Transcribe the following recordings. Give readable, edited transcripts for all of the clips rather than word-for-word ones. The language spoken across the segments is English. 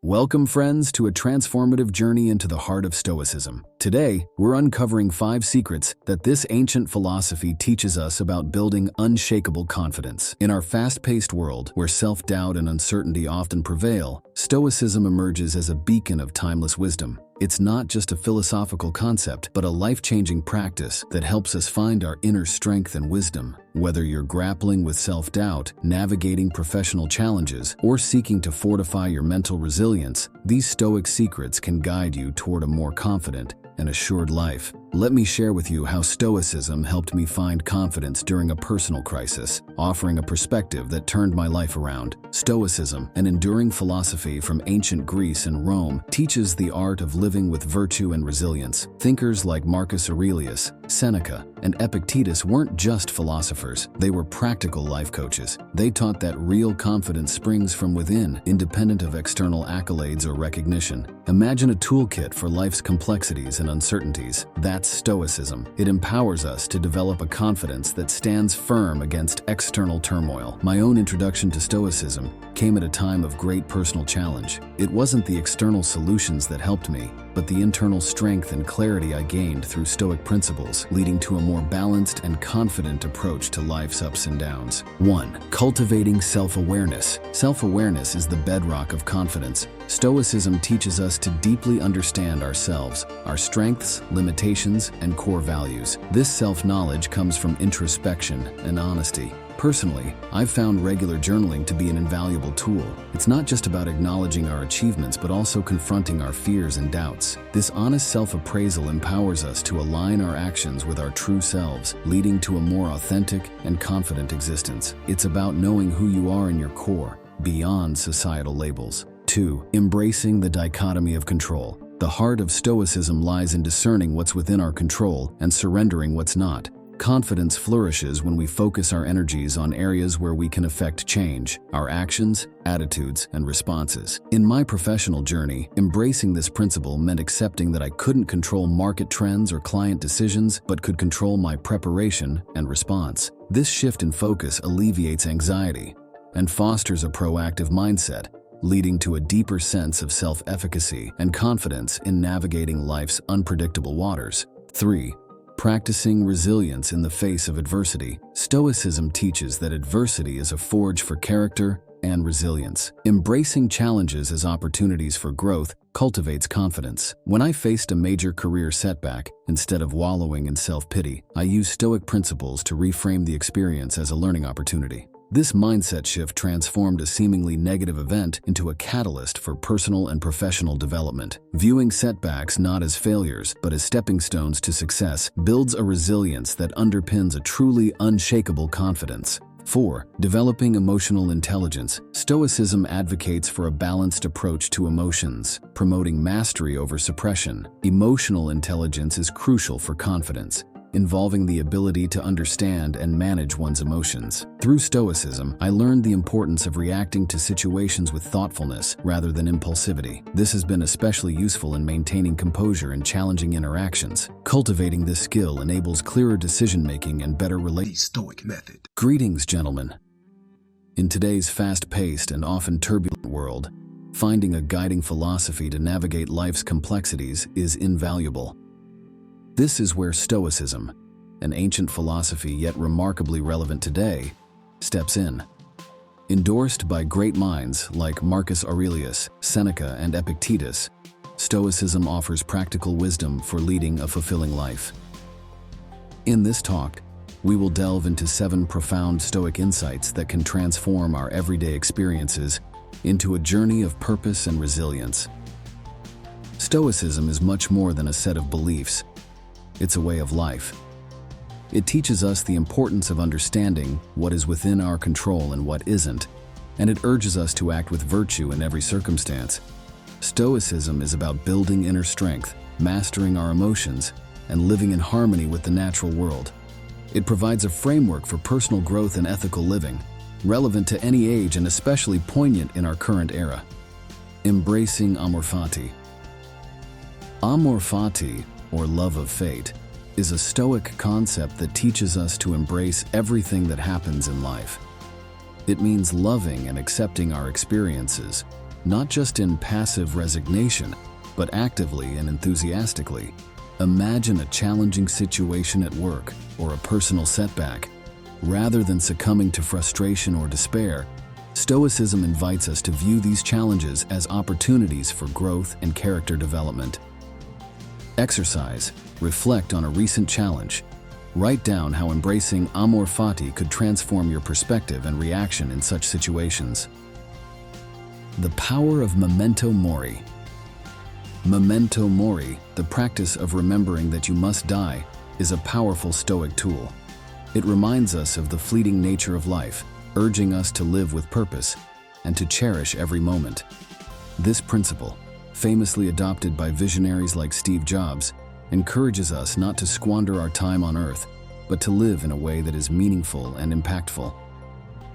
Welcome, friends, to a transformative journey into the heart of Stoicism. Today, we're uncovering 5 secrets that this ancient philosophy teaches us about building unshakable confidence. In our fast-paced world, where self-doubt and uncertainty often prevail, Stoicism emerges as a beacon of timeless wisdom. It's not just a philosophical concept, but a life-changing practice that helps us find our inner strength and wisdom. Whether you're grappling with self-doubt, navigating professional challenges, or seeking to fortify your mental resilience, these Stoic secrets can guide you toward a more confident and assured life. Let me share with you how Stoicism helped me find confidence during a personal crisis, offering a perspective that turned my life around. Stoicism, an enduring philosophy from ancient Greece and Rome, teaches the art of living with virtue and resilience. Thinkers like Marcus Aurelius, Seneca, and Epictetus weren't just philosophers, they were practical life coaches. They taught that real confidence springs from within, independent of external accolades or recognition. Imagine a toolkit for life's complexities and uncertainties. That's Stoicism. It empowers us to develop a confidence that stands firm against external turmoil. My own introduction to Stoicism came at a time of great personal challenge. It wasn't the external solutions that helped me, but the internal strength and clarity I gained through Stoic principles, leading to a more balanced and confident approach to life's ups and downs. 1. Cultivating self-awareness. Self-awareness is the bedrock of confidence. Stoicism teaches us to deeply understand ourselves, our strengths, limitations, and core values. This self-knowledge comes from introspection and honesty. Personally, I've found regular journaling to be an invaluable tool. It's not just about acknowledging our achievements, but also confronting our fears and doubts. This honest self-appraisal empowers us to align our actions with our true selves, leading to a more authentic and confident existence. It's about knowing who you are in your core, beyond societal labels. 2. Embracing the dichotomy of control. The heart of Stoicism lies in discerning what's within our control and surrendering what's not. Confidence flourishes when we focus our energies on areas where we can affect change, our actions, attitudes, and responses. In my professional journey, embracing this principle meant accepting that I couldn't control market trends or client decisions, but could control my preparation and response. This shift in focus alleviates anxiety and fosters a proactive mindset, leading to a deeper sense of self-efficacy and confidence in navigating life's unpredictable waters. 3. Practicing resilience in the face of adversity. Stoicism teaches that adversity is a forge for character and resilience. Embracing challenges as opportunities for growth cultivates confidence. When I faced a major career setback, instead of wallowing in self-pity, I used Stoic principles to reframe the experience as a learning opportunity. This mindset shift transformed a seemingly negative event into a catalyst for personal and professional development. Viewing setbacks not as failures, but as stepping stones to success builds a resilience that underpins a truly unshakable confidence. 4. Developing emotional intelligence. Stoicism advocates for a balanced approach to emotions, promoting mastery over suppression. Emotional intelligence is crucial for confidence, involving the ability to understand and manage one's emotions. Through Stoicism, I learned the importance of reacting to situations with thoughtfulness rather than impulsivity. This has been especially useful in maintaining composure in challenging interactions. Cultivating this skill enables clearer decision-making and better relationships. The Stoic Method. Greetings, gentlemen. In today's fast-paced and often turbulent world, finding a guiding philosophy to navigate life's complexities is invaluable. This is where Stoicism, an ancient philosophy yet remarkably relevant today, steps in. Endorsed by great minds like Marcus Aurelius, Seneca, and Epictetus, Stoicism offers practical wisdom for leading a fulfilling life. In this talk, we will delve into 7 profound Stoic insights that can transform our everyday experiences into a journey of purpose and resilience. Stoicism is much more than a set of beliefs. It's a way of life. It teaches us the importance of understanding what is within our control and what isn't, and it urges us to act with virtue in every circumstance. Stoicism is about building inner strength, mastering our emotions, and living in harmony with the natural world. It provides a framework for personal growth and ethical living, relevant to any age and especially poignant in our current era. Embracing Amor Fati. Amor Fati, or love of fate, is a Stoic concept that teaches us to embrace everything that happens in life. It means loving and accepting our experiences, not just in passive resignation, but actively and enthusiastically. Imagine a challenging situation at work or a personal setback. Rather than succumbing to frustration or despair, Stoicism invites us to view these challenges as opportunities for growth and character development. Exercise. Reflect on a recent challenge. Write down how embracing Amor Fati could transform your perspective and reaction in such situations. The power of Memento Mori. Memento Mori, the practice of remembering that you must die, is a powerful Stoic tool. It reminds us of the fleeting nature of life, urging us to live with purpose and to cherish every moment. This principle, famously adopted by visionaries like Steve Jobs, encourages us not to squander our time on Earth, but to live in a way that is meaningful and impactful.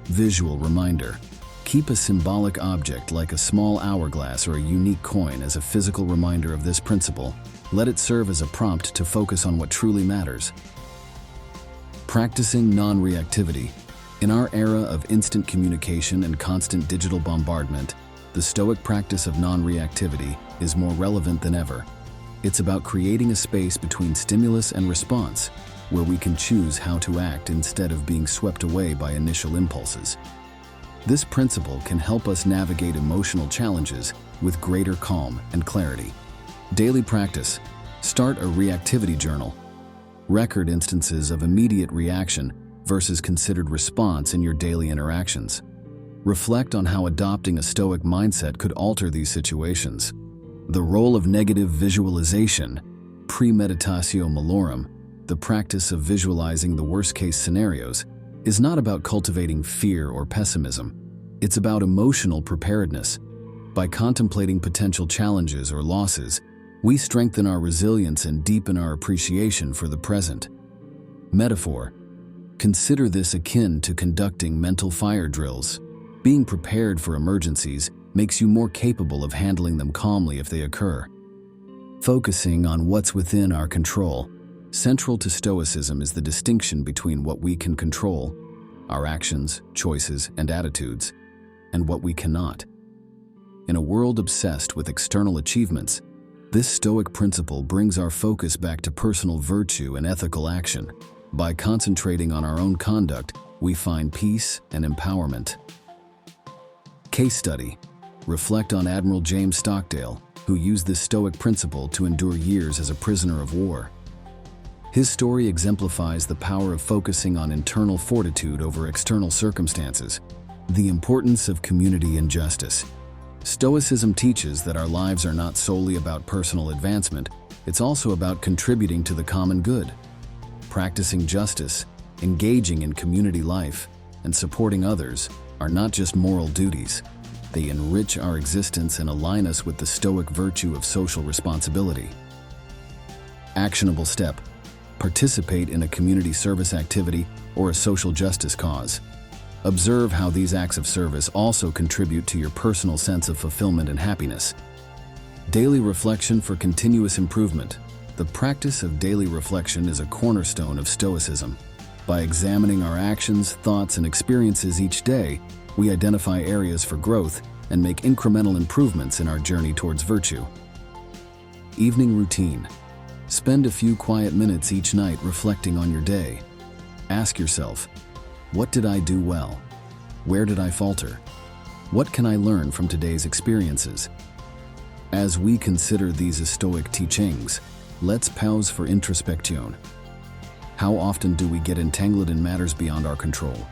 Visual reminder. Keep a symbolic object like a small hourglass or a unique coin as a physical reminder of this principle. Let it serve as a prompt to focus on what truly matters. Practicing non-reactivity. In our era of instant communication and constant digital bombardment, the Stoic practice of non-reactivity is more relevant than ever. It's about creating a space between stimulus and response, where we can choose how to act instead of being swept away by initial impulses. This principle can help us navigate emotional challenges with greater calm and clarity. Daily practice. Start a reactivity journal. Record instances of immediate reaction versus considered response in your daily interactions. Reflect on how adopting a Stoic mindset could alter these situations. The role of negative visualization. Premeditatio malorum, the practice of visualizing the worst-case scenarios, is not about cultivating fear or pessimism. It's about emotional preparedness. By contemplating potential challenges or losses, we strengthen our resilience and deepen our appreciation for the present. Metaphor. Consider this akin to conducting mental fire drills. Being prepared for emergencies makes you more capable of handling them calmly if they occur. Focusing on what's within our control. Central to Stoicism is the distinction between what we can control, our actions, choices, and attitudes, and what we cannot. In a world obsessed with external achievements, this Stoic principle brings our focus back to personal virtue and ethical action. By concentrating on our own conduct, we find peace and empowerment. Case study. Reflect on Admiral James Stockdale, who used this Stoic principle to endure years as a prisoner of war. His story exemplifies the power of focusing on internal fortitude over external circumstances. The importance of community and justice. Stoicism teaches that our lives are not solely about personal advancement, it's also about contributing to the common good. Practicing justice, engaging in community life, and supporting others are not just moral duties. They enrich our existence and align us with the Stoic virtue of social responsibility. Actionable step. Participate in a community service activity or a social justice cause. Observe how these acts of service also contribute to your personal sense of fulfillment and happiness. Daily reflection for continuous improvement. The practice of daily reflection is a cornerstone of Stoicism. By examining our actions, thoughts, and experiences each day, we identify areas for growth and make incremental improvements in our journey towards virtue. Evening routine. Spend a few quiet minutes each night reflecting on your day. Ask yourself, what did I do well? Where did I falter? What can I learn from today's experiences? As we consider these Stoic teachings, let's pause for introspection. How often do we get entangled in matters beyond our control?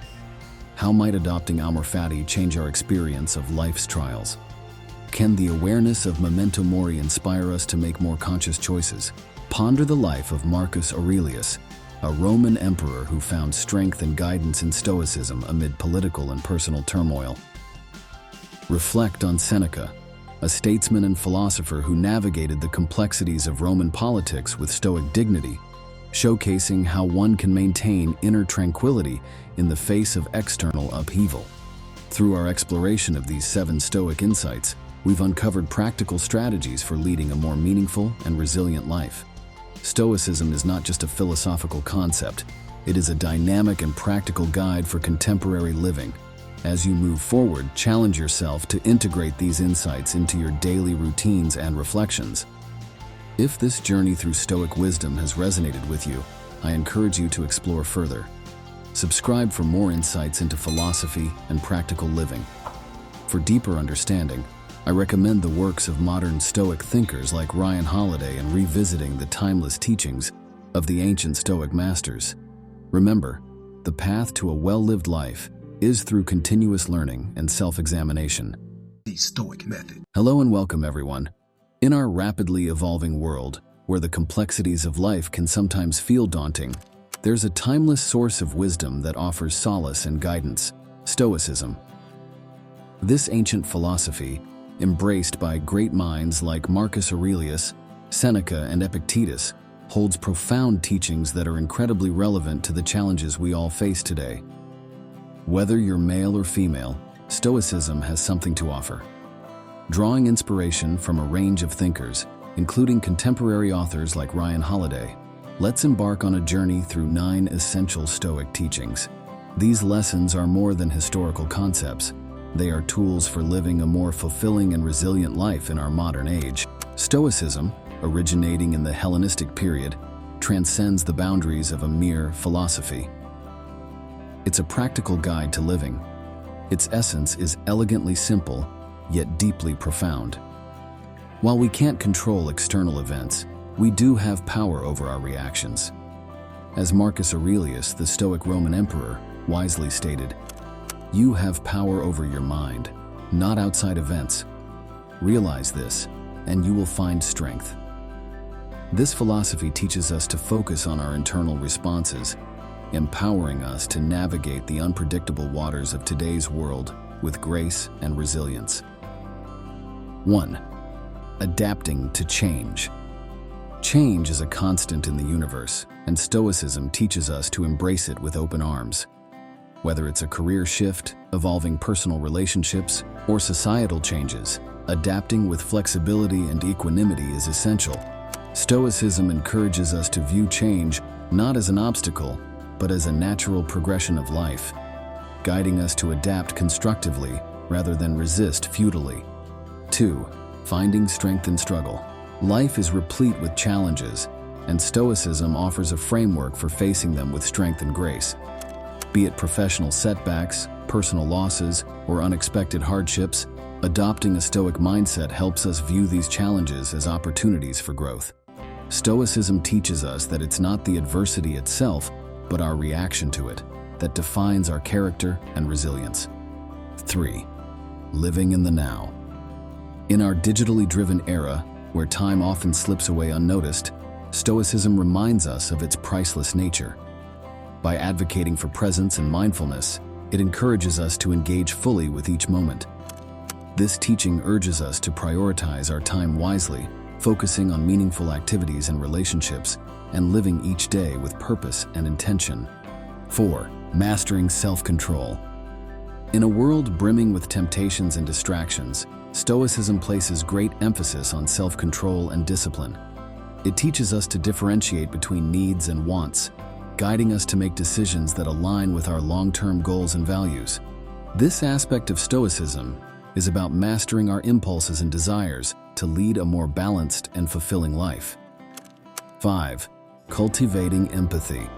How might adopting Amor Fati change our experience of life's trials? Can the awareness of Memento Mori inspire us to make more conscious choices? Ponder the life of Marcus Aurelius, a Roman emperor who found strength and guidance in Stoicism amid political and personal turmoil. Reflect on Seneca, a statesman and philosopher who navigated the complexities of Roman politics with Stoic dignity, showcasing how one can maintain inner tranquility in the face of external upheaval. Through our exploration of these 7 Stoic insights, we've uncovered practical strategies for leading a more meaningful and resilient life. Stoicism is not just a philosophical concept, it is a dynamic and practical guide for contemporary living. As you move forward, challenge yourself to integrate these insights into your daily routines and reflections. If this journey through Stoic wisdom has resonated with you, I encourage you to explore further. Subscribe for more insights into philosophy and practical living. For deeper understanding, I recommend the works of modern Stoic thinkers like Ryan Holiday and revisiting the timeless teachings of the ancient Stoic masters. Remember, the path to a well-lived life is through continuous learning and self-examination. The Stoic Method. Hello and welcome, everyone. In our rapidly evolving world, where the complexities of life can sometimes feel daunting, there's a timeless source of wisdom that offers solace and guidance: Stoicism. This ancient philosophy, embraced by great minds like Marcus Aurelius, Seneca, and Epictetus, holds profound teachings that are incredibly relevant to the challenges we all face today. Whether you're male or female, Stoicism has something to offer. Drawing inspiration from a range of thinkers, including contemporary authors like Ryan Holiday, let's embark on a journey through 9 essential Stoic teachings. These lessons are more than historical concepts. They are tools for living a more fulfilling and resilient life in our modern age. Stoicism, originating in the Hellenistic period, transcends the boundaries of a mere philosophy. It's a practical guide to living. Its essence is elegantly simple, yet deeply profound. While we can't control external events, we do have power over our reactions. As Marcus Aurelius, the Stoic Roman emperor, wisely stated, "You have power over your mind, not outside events. Realize this, and you will find strength." This philosophy teaches us to focus on our internal responses, empowering us to navigate the unpredictable waters of today's world with grace and resilience. 1. Adapting to change. Change is a constant in the universe, and Stoicism teaches us to embrace it with open arms. Whether it's a career shift, evolving personal relationships, or societal changes, adapting with flexibility and equanimity is essential. Stoicism encourages us to view change not as an obstacle, but as a natural progression of life, guiding us to adapt constructively rather than resist futilely. 2. Finding strength in struggle. Life is replete with challenges, and Stoicism offers a framework for facing them with strength and grace. Be it professional setbacks, personal losses, or unexpected hardships, adopting a Stoic mindset helps us view these challenges as opportunities for growth. Stoicism teaches us that it's not the adversity itself, but our reaction to it, that defines our character and resilience. 3. Living in the now. In our digitally driven era, where time often slips away unnoticed, Stoicism reminds us of its priceless nature. By advocating for presence and mindfulness, it encourages us to engage fully with each moment. This teaching urges us to prioritize our time wisely, focusing on meaningful activities and relationships, and living each day with purpose and intention. 4. Mastering self-control. In a world brimming with temptations and distractions, Stoicism places great emphasis on self-control and discipline. It teaches us to differentiate between needs and wants, guiding us to make decisions that align with our long-term goals and values. This aspect of Stoicism is about mastering our impulses and desires to lead a more balanced and fulfilling life. 5. Cultivating empathy.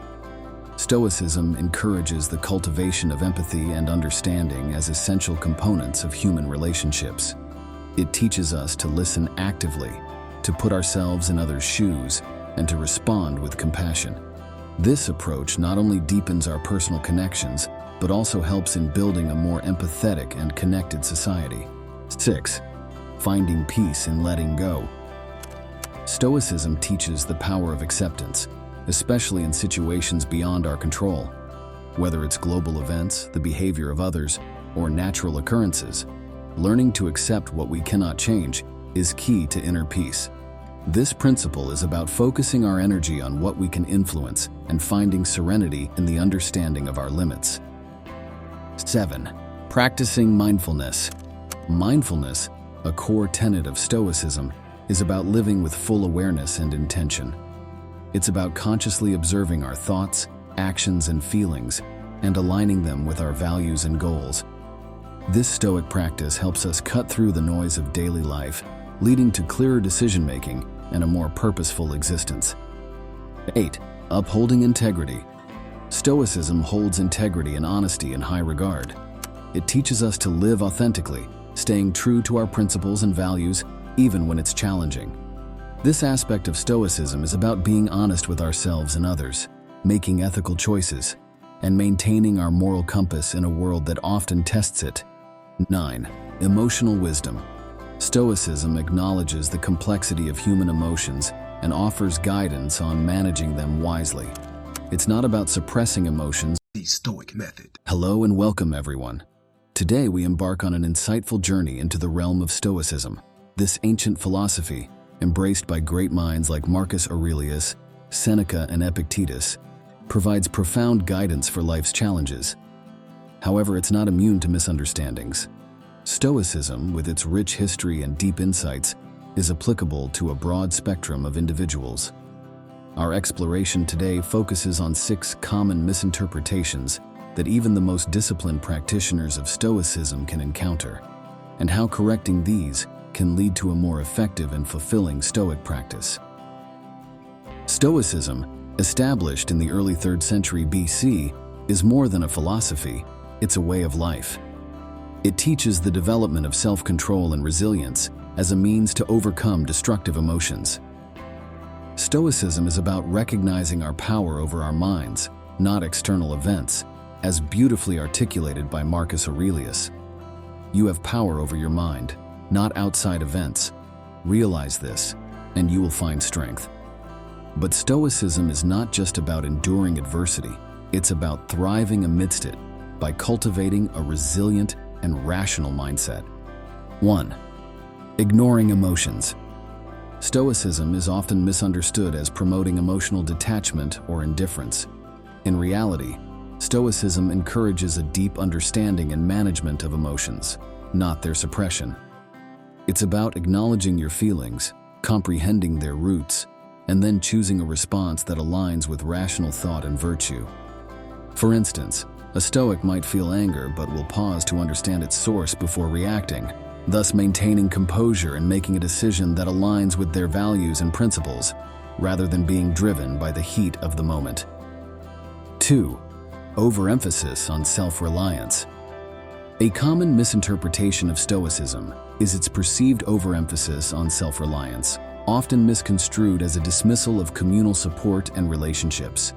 Stoicism encourages the cultivation of empathy and understanding as essential components of human relationships. It teaches us to listen actively, to put ourselves in others' shoes, and to respond with compassion. This approach not only deepens our personal connections, but also helps in building a more empathetic and connected society. 6. Finding peace in letting go. Stoicism teaches the power of acceptance, especially in situations beyond our control. Whether it's global events, the behavior of others, or natural occurrences, learning to accept what we cannot change is key to inner peace. This principle is about focusing our energy on what we can influence and finding serenity in the understanding of our limits. 7. Practicing mindfulness. Mindfulness, a core tenet of Stoicism, is about living with full awareness and intention. It's about consciously observing our thoughts, actions, and feelings, and aligning them with our values and goals. This Stoic practice helps us cut through the noise of daily life, leading to clearer decision-making and a more purposeful existence. 8. Upholding integrity. Stoicism holds integrity and honesty in high regard. It teaches us to live authentically, staying true to our principles and values, even when it's challenging. This aspect of Stoicism is about being honest with ourselves and others, making ethical choices, and maintaining our moral compass in a world that often tests it. 9. Emotional wisdom. Stoicism acknowledges the complexity of human emotions and offers guidance on managing them wisely. It's not about suppressing emotions. The Stoic Method. Hello and welcome, everyone. Today we embark on an insightful journey into the realm of Stoicism. This ancient philosophy, embraced by great minds like Marcus Aurelius, Seneca, and Epictetus, provides profound guidance for life's challenges. However, it's not immune to misunderstandings. Stoicism, with its rich history and deep insights, is applicable to a broad spectrum of individuals. Our exploration today focuses on 6 common misinterpretations that even the most disciplined practitioners of Stoicism can encounter, and how correcting these can lead to a more effective and fulfilling Stoic practice. Stoicism, established in the early 3rd century BC, is more than a philosophy, it's a way of life. It teaches the development of self-control and resilience as a means to overcome destructive emotions. Stoicism is about recognizing our power over our minds, not external events, as beautifully articulated by Marcus Aurelius. You have power over your mind, not outside events. Realize this, and you will find strength. But Stoicism is not just about enduring adversity, it's about thriving amidst it by cultivating a resilient and rational mindset. 1. Ignoring emotions. Stoicism is often misunderstood as promoting emotional detachment or indifference. In reality, Stoicism encourages a deep understanding and management of emotions, not their suppression. It's about acknowledging your feelings, comprehending their roots, and then choosing a response that aligns with rational thought and virtue. For instance, a Stoic might feel anger but will pause to understand its source before reacting, thus maintaining composure and making a decision that aligns with their values and principles, rather than being driven by the heat of the moment. 2. Overemphasis on self-reliance. A common misinterpretation of Stoicism is its perceived overemphasis on self-reliance, often misconstrued as a dismissal of communal support and relationships.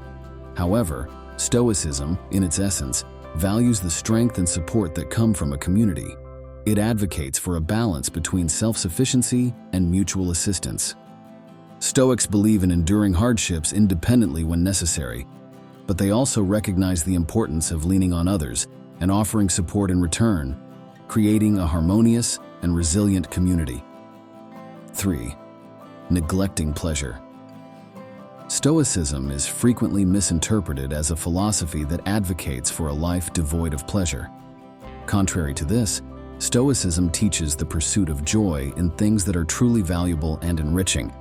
However, Stoicism, in its essence, values the strength and support that come from a community. It advocates for a balance between self-sufficiency and mutual assistance. Stoics believe in enduring hardships independently when necessary, but they also recognize the importance of leaning on others and offering support in return, creating a harmonious and resilient community. 3. Neglecting pleasure. Stoicism is frequently misinterpreted as a philosophy that advocates for a life devoid of pleasure. Contrary to this, Stoicism teaches the pursuit of joy in things that are truly valuable and enriching,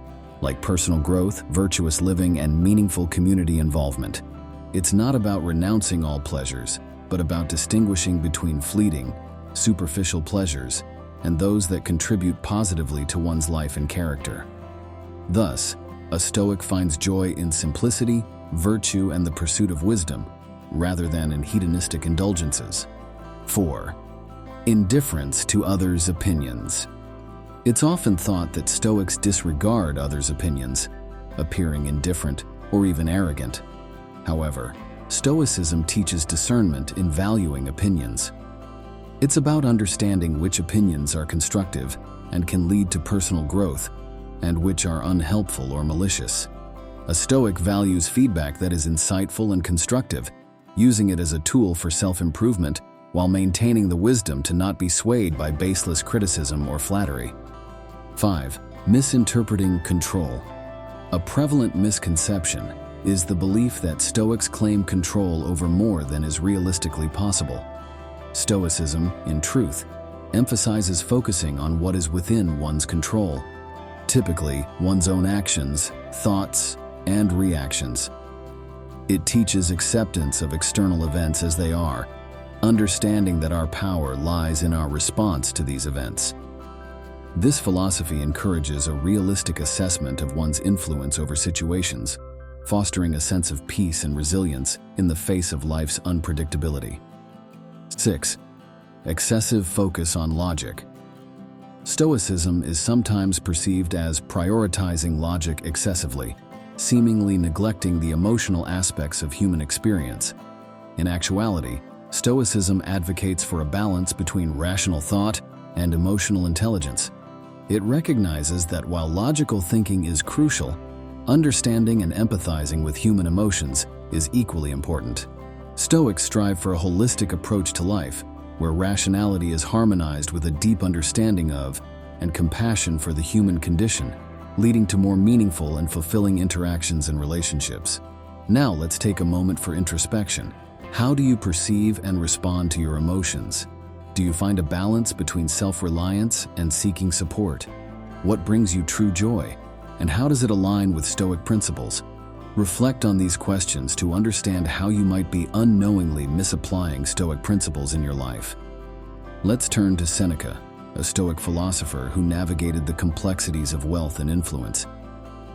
like personal growth, virtuous living, and meaningful community involvement. It's not about renouncing all pleasures, but about distinguishing between fleeting, superficial pleasures and those that contribute positively to one's life and character. Thus, a Stoic finds joy in simplicity, virtue, and the pursuit of wisdom, rather than in hedonistic indulgences. 4. Indifference to others' opinions. It's often thought that Stoics disregard others' opinions, appearing indifferent or even arrogant. However, Stoicism teaches discernment in valuing opinions. It's about understanding which opinions are constructive and can lead to personal growth, and which are unhelpful or malicious. A Stoic values feedback that is insightful and constructive, using it as a tool for self-improvement while maintaining the wisdom to not be swayed by baseless criticism or flattery. 5. Misinterpreting control. A prevalent misconception is the belief that Stoics claim control over more than is realistically possible. Stoicism, in truth, emphasizes focusing on what is within one's control, typically one's own actions, thoughts, and reactions. It teaches acceptance of external events as they are, understanding that our power lies in our response to these events. This philosophy encourages a realistic assessment of one's influence over situations, fostering a sense of peace and resilience in the face of life's unpredictability. 6. Excessive focus on logic. Stoicism is sometimes perceived as prioritizing logic excessively, seemingly neglecting the emotional aspects of human experience. In actuality, Stoicism advocates for a balance between rational thought and emotional intelligence. It recognizes that while logical thinking is crucial, understanding and empathizing with human emotions is equally important. Stoics strive for a holistic approach to life, where rationality is harmonized with a deep understanding of and compassion for the human condition, leading to more meaningful and fulfilling interactions and relationships. Now let's take a moment for introspection. How do you perceive and respond to your emotions? Do you find a balance between self-reliance and seeking support? What brings you true joy? And how does it align with Stoic principles? Reflect on these questions to understand how you might be unknowingly misapplying Stoic principles in your life. Let's turn to Seneca, a Stoic philosopher who navigated the complexities of wealth and influence.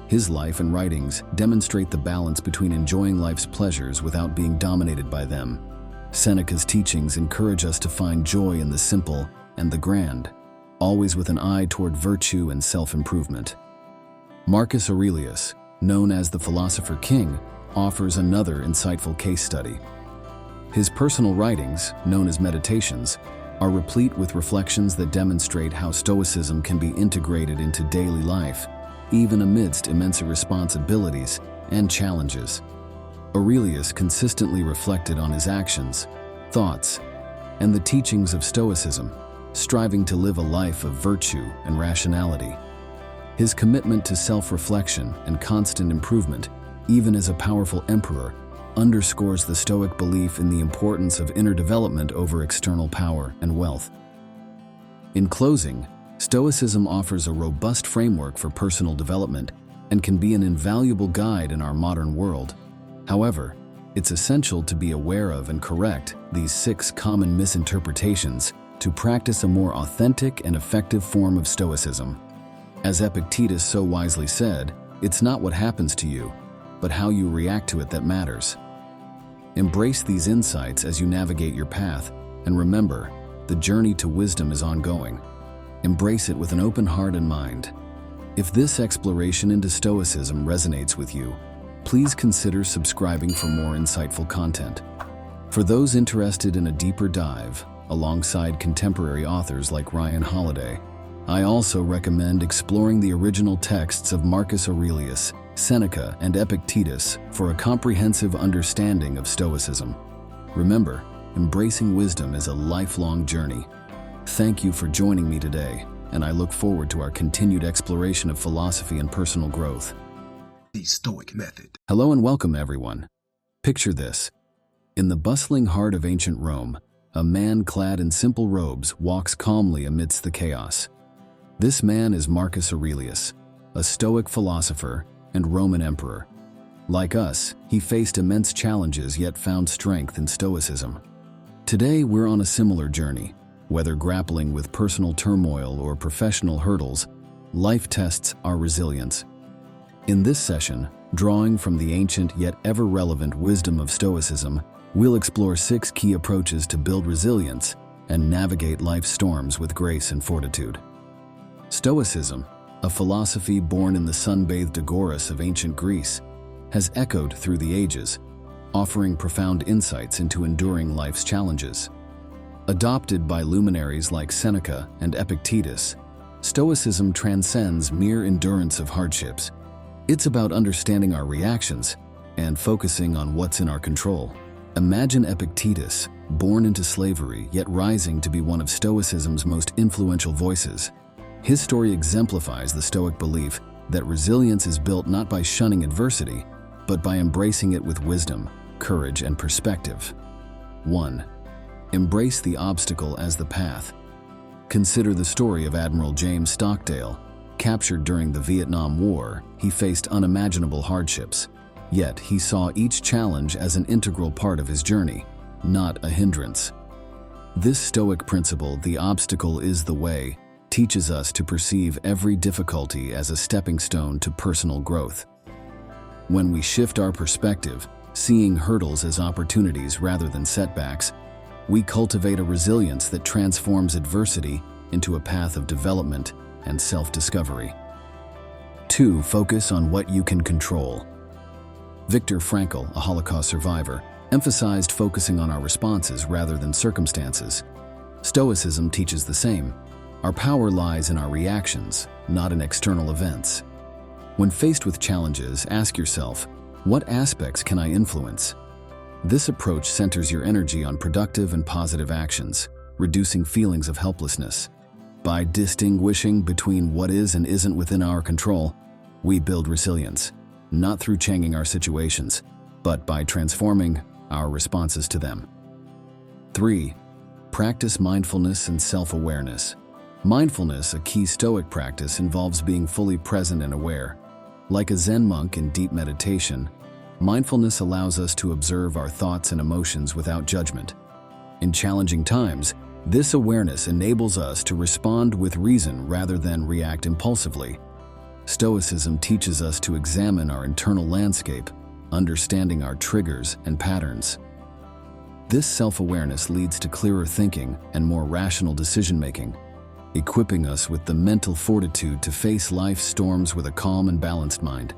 His life and writings demonstrate the balance between enjoying life's pleasures without being dominated by them. Seneca's teachings encourage us to find joy in the simple and the grand, always with an eye toward virtue and self-improvement. Marcus Aurelius, known as the Philosopher King, offers another insightful case study. His personal writings, known as Meditations, are replete with reflections that demonstrate how Stoicism can be integrated into daily life, even amidst immense responsibilities and challenges. Aurelius consistently reflected on his actions, thoughts, and the teachings of Stoicism, striving to live a life of virtue and rationality. His commitment to self-reflection and constant improvement, even as a powerful emperor, underscores the Stoic belief in the importance of inner development over external power and wealth. In closing, Stoicism offers a robust framework for personal development and can be an invaluable guide in our modern world. However, it's essential to be aware of and correct these 6 common misinterpretations to practice a more authentic and effective form of Stoicism. As Epictetus so wisely said, it's not what happens to you, but how you react to it that matters. Embrace these insights as you navigate your path, and remember, the journey to wisdom is ongoing. Embrace it with an open heart and mind. If this exploration into Stoicism resonates with you, please consider subscribing for more insightful content. For those interested in a deeper dive, alongside contemporary authors like Ryan Holiday, I also recommend exploring the original texts of Marcus Aurelius, Seneca, and Epictetus for a comprehensive understanding of Stoicism. Remember, embracing wisdom is a lifelong journey. Thank you for joining me today, and I look forward to our continued exploration of philosophy and personal growth. The Stoic Method. Hello and welcome, everyone. Picture this. In the bustling heart of ancient Rome, a man clad in simple robes walks calmly amidst the chaos. This man is Marcus Aurelius, a Stoic philosopher and Roman emperor. Like us, he faced immense challenges yet found strength in Stoicism. Today, we're on a similar journey. Whether grappling with personal turmoil or professional hurdles, life tests our resilience. In this session, drawing from the ancient yet ever-relevant wisdom of Stoicism, we'll explore 6 key approaches to build resilience and navigate life's storms with grace and fortitude. Stoicism, a philosophy born in the sun-bathed agoras of ancient Greece, has echoed through the ages, offering profound insights into enduring life's challenges. Adopted by luminaries like Seneca and Epictetus, Stoicism transcends mere endurance of hardships. It's about understanding our reactions and focusing on what's in our control. Imagine Epictetus, born into slavery yet rising to be one of Stoicism's most influential voices. His story exemplifies the Stoic belief that resilience is built not by shunning adversity, but by embracing it with wisdom, courage, and perspective. 1. Embrace the obstacle as the path. Consider the story of Admiral James Stockdale. Captured during the Vietnam War, he faced unimaginable hardships. Yet he saw each challenge as an integral part of his journey, not a hindrance. This Stoic principle, "the obstacle is the way," teaches us to perceive every difficulty as a stepping stone to personal growth. When we shift our perspective, seeing hurdles as opportunities rather than setbacks, we cultivate a resilience that transforms adversity into a path of development and self-discovery. 2. Focus on what you can control. Viktor Frankl, a Holocaust survivor, emphasized focusing on our responses rather than circumstances. Stoicism teaches the same. Our power lies in our reactions, not in external events. When faced with challenges, ask yourself, what aspects can I influence? This approach centers your energy on productive and positive actions, reducing feelings of helplessness. By distinguishing between what is and isn't within our control, we build resilience, not through changing our situations, but by transforming our responses to them. 3. Practice mindfulness and self-awareness. Mindfulness, a key Stoic practice, involves being fully present and aware. Like a Zen monk in deep meditation, mindfulness allows us to observe our thoughts and emotions without judgment. In challenging times, this awareness enables us to respond with reason rather than react impulsively. Stoicism teaches us to examine our internal landscape, understanding our triggers and patterns. This self-awareness leads to clearer thinking and more rational decision-making, equipping us with the mental fortitude to face life's storms with a calm and balanced mind.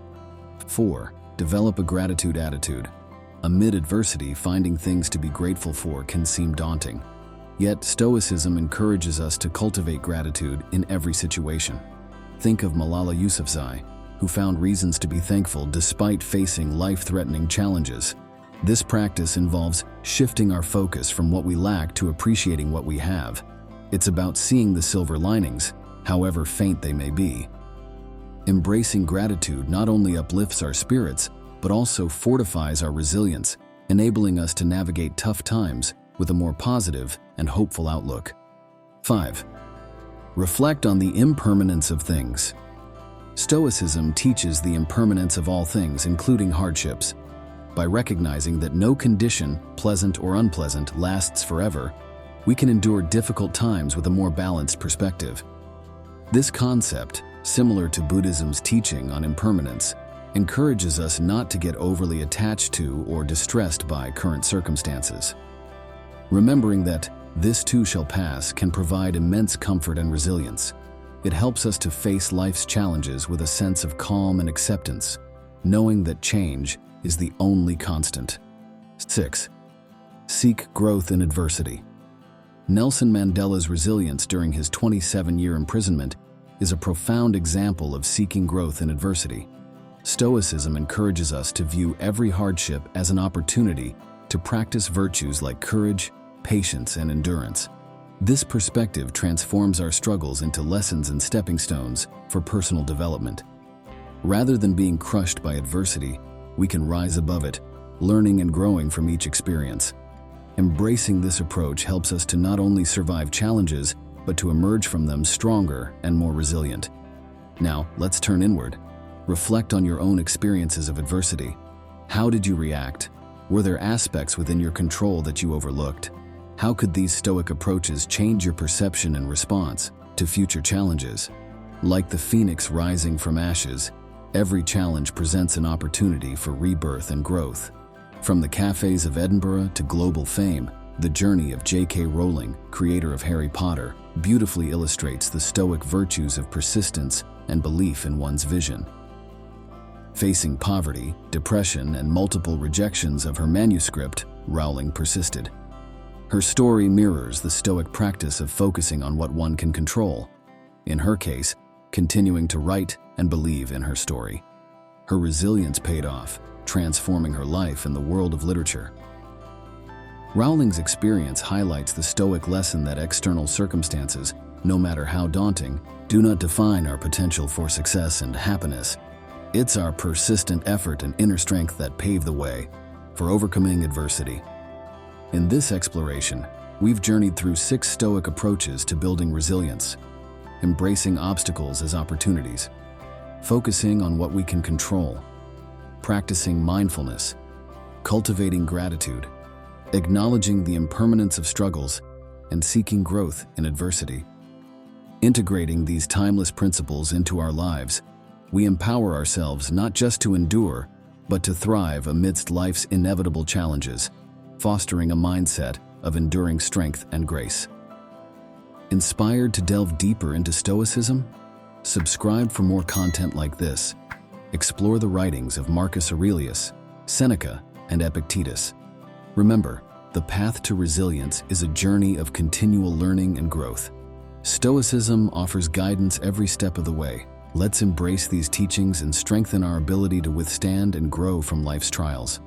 4. Develop a gratitude attitude. Amid adversity, finding things to be grateful for can seem daunting. Yet, Stoicism encourages us to cultivate gratitude in every situation. Think of Malala Yousafzai, who found reasons to be thankful despite facing life-threatening challenges. This practice involves shifting our focus from what we lack to appreciating what we have. It's about seeing the silver linings, however faint they may be. Embracing gratitude not only uplifts our spirits, but also fortifies our resilience, enabling us to navigate tough times with a more positive and hopeful outlook. 5. Reflect on the impermanence of things. Stoicism teaches the impermanence of all things, including hardships. By recognizing that no condition, pleasant or unpleasant, lasts forever, we can endure difficult times with a more balanced perspective. This concept, similar to Buddhism's teaching on impermanence, encourages us not to get overly attached to or distressed by current circumstances. Remembering that this too shall pass can provide immense comfort and resilience. It helps us to face life's challenges with a sense of calm and acceptance, knowing that change is the only constant. 6. Seek growth in adversity. Nelson Mandela's resilience during his 27-year imprisonment is a profound example of seeking growth in adversity. Stoicism encourages us to view every hardship as an opportunity to practice virtues like courage, patience, and endurance. This perspective transforms our struggles into lessons and stepping stones for personal development. Rather than being crushed by adversity, we can rise above it, learning and growing from each experience. Embracing this approach helps us to not only survive challenges, but to emerge from them stronger and more resilient. Now, let's turn inward. Reflect on your own experiences of adversity. How did you react? Were there aspects within your control that you overlooked? How could these Stoic approaches change your perception and response to future challenges? Like the phoenix rising from ashes, every challenge presents an opportunity for rebirth and growth. From the cafes of Edinburgh to global fame, the journey of J.K. Rowling, creator of Harry Potter, beautifully illustrates the Stoic virtues of persistence and belief in one's vision. Facing poverty, depression, and multiple rejections of her manuscript, Rowling persisted. Her story mirrors the Stoic practice of focusing on what one can control. In her case, continuing to write and believe in her story. Her resilience paid off, transforming her life and the world of literature. Rowling's experience highlights the Stoic lesson that external circumstances, no matter how daunting, do not define our potential for success and happiness. It's our persistent effort and inner strength that pave the way for overcoming adversity. In this exploration, we've journeyed through 6 Stoic approaches to building resilience, embracing obstacles as opportunities, focusing on what we can control, practicing mindfulness, cultivating gratitude, acknowledging the impermanence of struggles, and seeking growth in adversity. Integrating these timeless principles into our lives, we empower ourselves not just to endure, but to thrive amidst life's inevitable challenges, fostering a mindset of enduring strength and grace. Inspired to delve deeper into Stoicism? Subscribe for more content like this. Explore the writings of Marcus Aurelius, Seneca, and Epictetus. Remember, the path to resilience is a journey of continual learning and growth. Stoicism offers guidance every step of the way. Let's embrace these teachings and strengthen our ability to withstand and grow from life's trials.